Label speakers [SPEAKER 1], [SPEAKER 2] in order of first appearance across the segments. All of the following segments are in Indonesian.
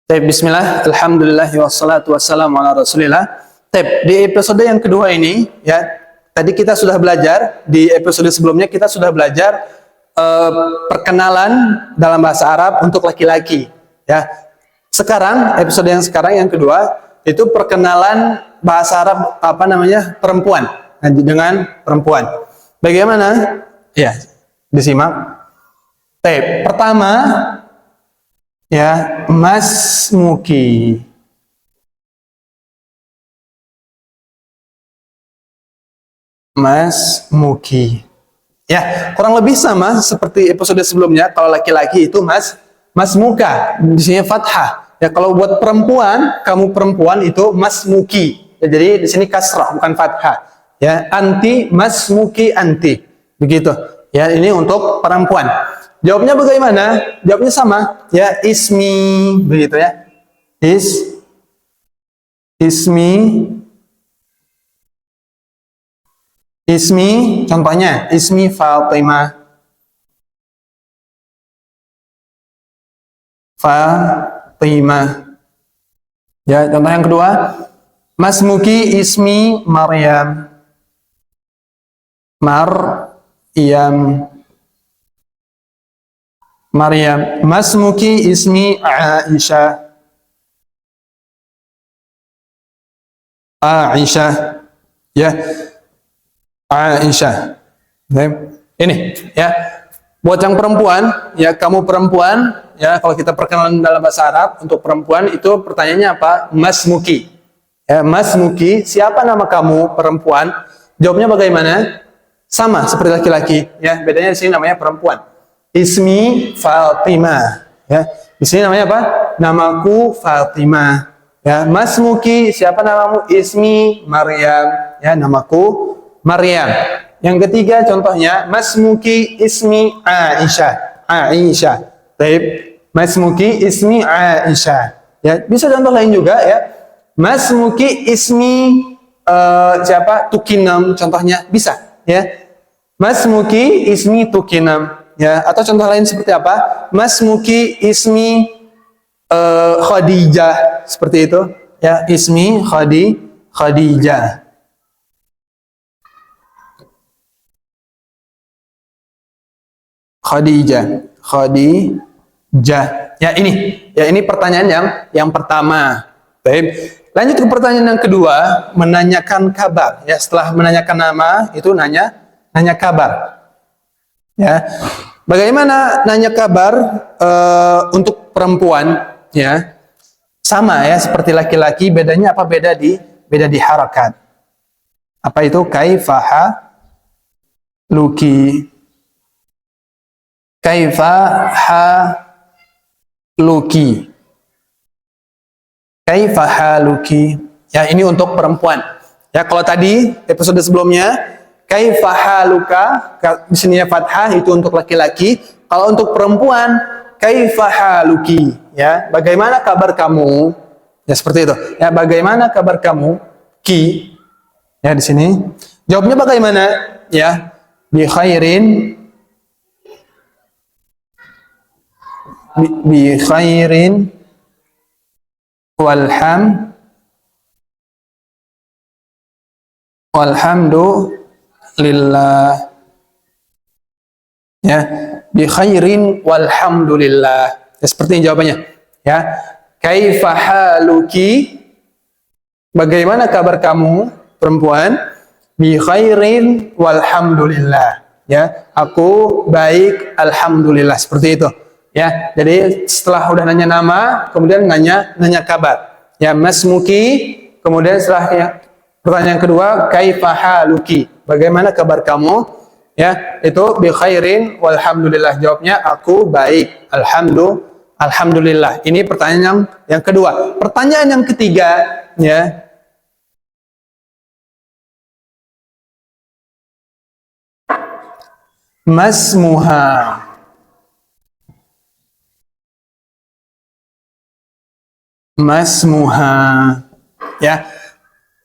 [SPEAKER 1] Bismillah, alhamdulillah, wassalatu wassalamu ala rasulillah. Di episode yang kedua ini, ya, tadi kita sudah belajar, di episode sebelumnya kita sudah belajar perkenalan dalam bahasa Arab untuk laki-laki. Ya. Sekarang, episode yang sekarang yang kedua, itu perkenalan bahasa Arab, perempuan, dengan perempuan. Bagaimana? Ya, disimak. Pertama, ya, masmuki. Masmuki. Ya, kurang lebih sama seperti episode sebelumnya. Kalau laki-laki itu masmuka, di sini fathah. Ya, kalau buat perempuan, kamu perempuan itu masmuki. Ya, jadi di sini kasrah bukan fathah. Ya, anti masmuki anti. Begitu. Ya, ini untuk perempuan. Jawabnya bagaimana? Jawabnya sama, ya, ismi, begitu ya. Ismi, contohnya, ismi Fatimah. Ya, contoh yang kedua, masmuki ismi Maryam. Masmuki ismi Aisyah. Ya, Aisyah. Ini, ya, buat yang perempuan, ya, kamu perempuan, ya, kalau kita perkenalan dalam bahasa Arab untuk perempuan itu pertanyaannya apa? Masmuki. Ya, masmuki, siapa nama kamu perempuan? Jawabnya bagaimana? Sama seperti laki-laki, ya, bedanya di sini namanya perempuan. Ismi Fatimah, ya. Di sini namanya apa? Namaku Fatimah. Ya, masmuki, siapa namamu? Ismi Maryam. Ya, namaku Maryam. Yang ketiga contohnya, masmuki ismi Aisyah. Baik, masmuki ismi Aisyah. Ya, bisa contoh lain juga, ya. Masmuki ismi siapa? Tukinam, contohnya bisa, ya. Masmuki ismi Tukinam. Ya, atau contoh lain seperti apa? Masmuki ismi Khadijah, seperti itu. Ya, ismi Khadijah. Ya, ini pertanyaan yang pertama. Baik. Lanjut ke pertanyaan yang kedua, menanyakan kabar. Ya, setelah menanyakan nama itu nanya kabar. Ya, bagaimana nanya kabar untuk perempuan? Ya, sama ya seperti laki-laki. Bedanya apa? Beda di harakat. Apa itu? Kaifaha luki. Ya, ini untuk perempuan. Ya, kalau tadi episode sebelumnya kaifahaluka, di sini ya fathah, itu untuk laki-laki. Kalau untuk perempuan, kaifahaluki, ya, bagaimana kabar kamu? Ya, seperti itu. Ya, bagaimana kabar kamu? Ki. Ya, di sini. Jawabnya bagaimana? Ya, bi khairin walhamdulillah. Ya, bi khairin walhamdulillah. Ya, seperti ini jawabannya. Ya, kaifa haluki, bagaimana kabar kamu perempuan? Bi khairin walhamdulillah. Ya, aku baik alhamdulillah, seperti itu. Ya, jadi setelah udah nanya nama, kemudian nanya kabar. Ya, masmuki, kemudian setelah pertanyaan kedua, kaifa haluki, bagaimana kabar kamu? Ya, itu bi khairin walhamdulillah. Jawabnya aku baik, alhamdulillah. Ini pertanyaan yang kedua. Pertanyaan yang ketiga, ya. Masmuha. Ya.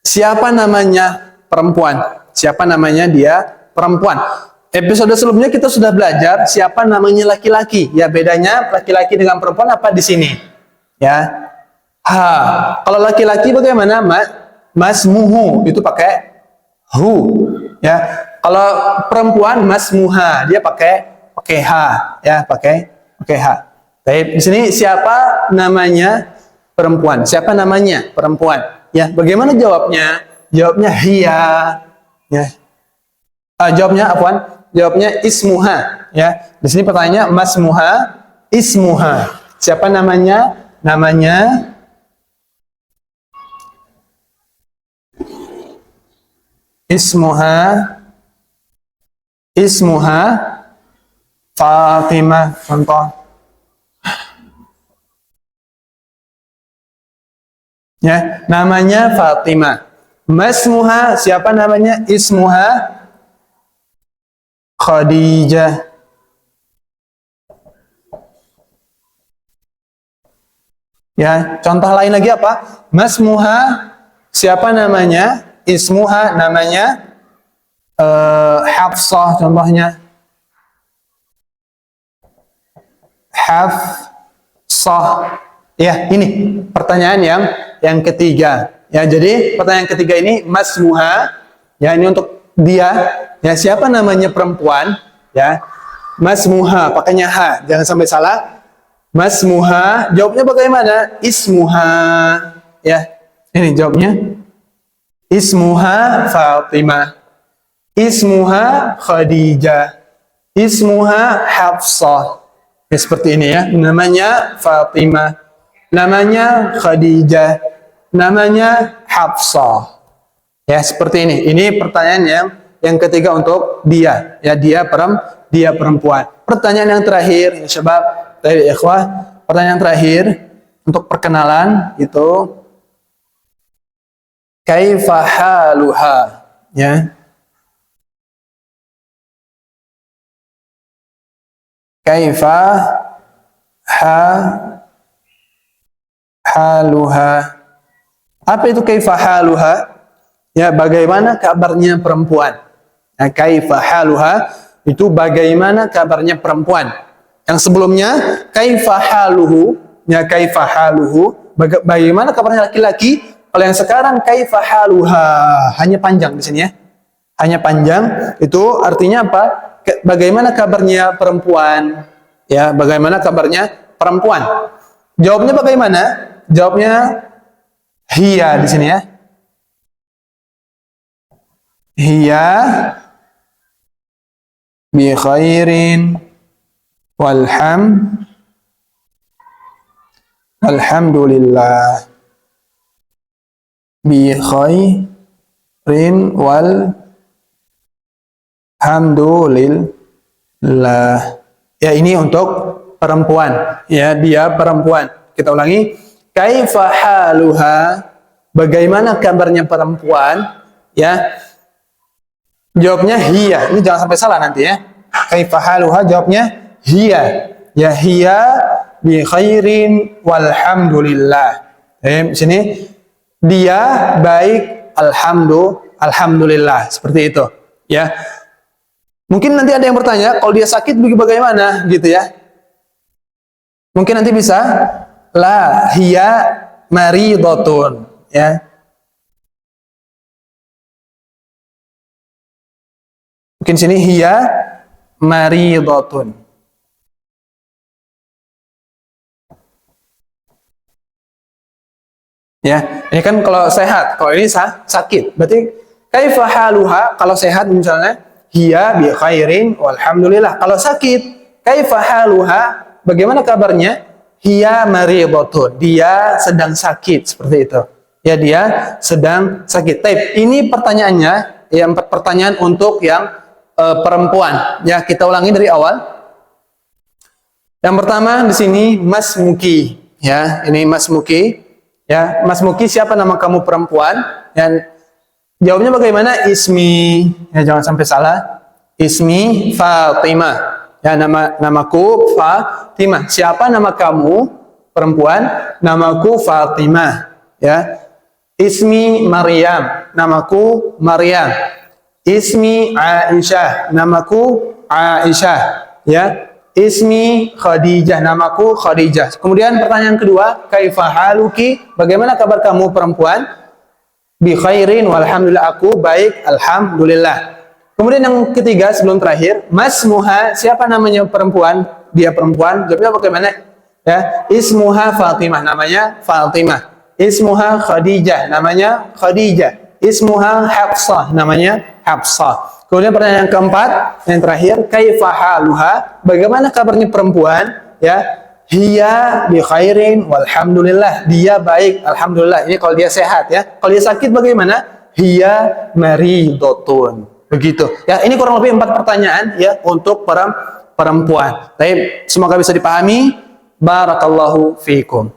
[SPEAKER 1] Siapa namanya perempuan? Siapa namanya dia perempuan? Episode sebelumnya kita sudah belajar siapa namanya laki-laki. Ya, bedanya laki-laki dengan perempuan apa di sini? Ya. Ha. Kalau laki-laki bagaimana? Masmuhu itu pakai hu. Ya. Kalau perempuan masmuha, dia pakai ha, ya, pakai ha. Baik, di sini siapa namanya perempuan? Siapa namanya perempuan? Ya, bagaimana jawabnya? Jawabnya hiya. Ya. Jawabnya apaan? Jawabnya ismuha. Ya, di sini pertanyaannya masmuha, ismuha. Siapa namanya? Namanya ismuha Fatimah. Contoh. Ya, namanya Fatimah. Masmuha, siapa namanya? Ismuha Khadijah. Ya, contoh lain lagi apa? Masmuha, siapa namanya? Ismuha, namanya Hafsah, contohnya. Hafsah. Ya, ini pertanyaan yang ketiga. Ya, jadi pertanyaan ketiga ini masmuha. Ya, ini untuk dia. Ya, siapa namanya perempuan? Ya, masmuha, pakainya ha, jangan sampai salah. Masmuha, jawabnya bagaimana? Ismuha. Ya, ini jawabnya. Ismuha Fatimah. Ismuha Khadijah. Ismuha Hafsah. Ya, seperti ini ya. Namanya Fatimah. Namanya Khadijah. Namanya Hafsah. Ya, seperti ini. Ini pertanyaan yang ketiga untuk dia. Ya, dia perempuan. Pertanyaan yang terakhir, ya syabab, tadi ikhwah, pertanyaan terakhir untuk perkenalan itu kaifa haluha, ya. Kaifa haluha. Apa itu kaifa haluha? Ya, bagaimana kabarnya perempuan. Nah, kaifa haluha itu bagaimana kabarnya perempuan. Yang sebelumnya kaifa haluhu, ya kaifa haluhu, bagaimana kabarnya laki-laki. Kalau yang sekarang kaifa haluha, hanya panjang di sini ya. Hanya panjang, itu artinya apa? Bagaimana kabarnya perempuan? Ya, bagaimana kabarnya perempuan? Jawabnya bagaimana? Jawabnya hiya di sini ya. Hiya bi khairin walhamdulillah. Bi khairin walhamdulillah. Ya, ini untuk perempuan. Ya, dia perempuan. Kita ulangi. Kaifa haluha, bagaimana kabarnya perempuan? Ya, jawabnya hiya. Ini jangan sampai salah nanti ya. Kaifa haluha, jawabnya hiya. Ya, hiya bi khairin walhamdulillah. Di sini dia baik, alhamdulillah, seperti itu. Ya. Mungkin nanti ada yang bertanya, kalau dia sakit bagaimana gitu ya. Mungkin nanti bisa la hiya maridhatun, ya. Mungkin sini hiya maridhatun. Ya, ini kan kalau sehat, kalau ini sakit. Berarti kaifa haluha, kalau sehat misalnya hiya bi khairin walhamdulillah. Kalau sakit, kaifa haluha, bagaimana kabarnya? Hiya maridhatun. Dia sedang sakit, seperti itu. Ya, dia sedang sakit. Taib, ini pertanyaannya, ya, 4 pertanyaan untuk yang perempuan. Ya, kita ulangi dari awal. Yang pertama di sini masmuki. Ya, ini masmuki. Ya, masmuki, siapa nama kamu perempuan? Dan jawabnya bagaimana? Ismi. Ya, jangan sampai salah. Ismi Fatimah. Ya, namaku Fatimah. Siapa nama kamu perempuan? Namaku Fatimah. Ya. Ismi Maryam. Namaku Maryam. Ismi Aisyah. Namaku Aisyah. Ya. Ismi Khadijah, namaku Khadijah. Kemudian pertanyaan kedua, kaifa haluki? Bagaimana kabar kamu perempuan? Bi khairin walhamdulillah, aku baik, alhamdulillah. Kemudian yang ketiga sebelum terakhir, masmuha, siapa namanya perempuan? Dia perempuan. Jawabnya bagaimana? Ya, ismuha Fatimah, namanya Fatimah. Ismuha Khadijah, namanya Khadijah. Ismuha Hafsah, namanya Hafsah. Kemudian pertanyaan yang keempat, yang terakhir, kaifa haluha? Bagaimana kabarnya perempuan? Ya, hiya bi khairin walhamdulillah, dia baik, alhamdulillah. Ini kalau dia sehat ya. Kalau dia sakit bagaimana? Hiya maridotun. Begitu. Ya, ini kurang lebih 4 pertanyaan ya untuk para perempuan. Baik, semoga bisa dipahami. Barakallahu fiikum.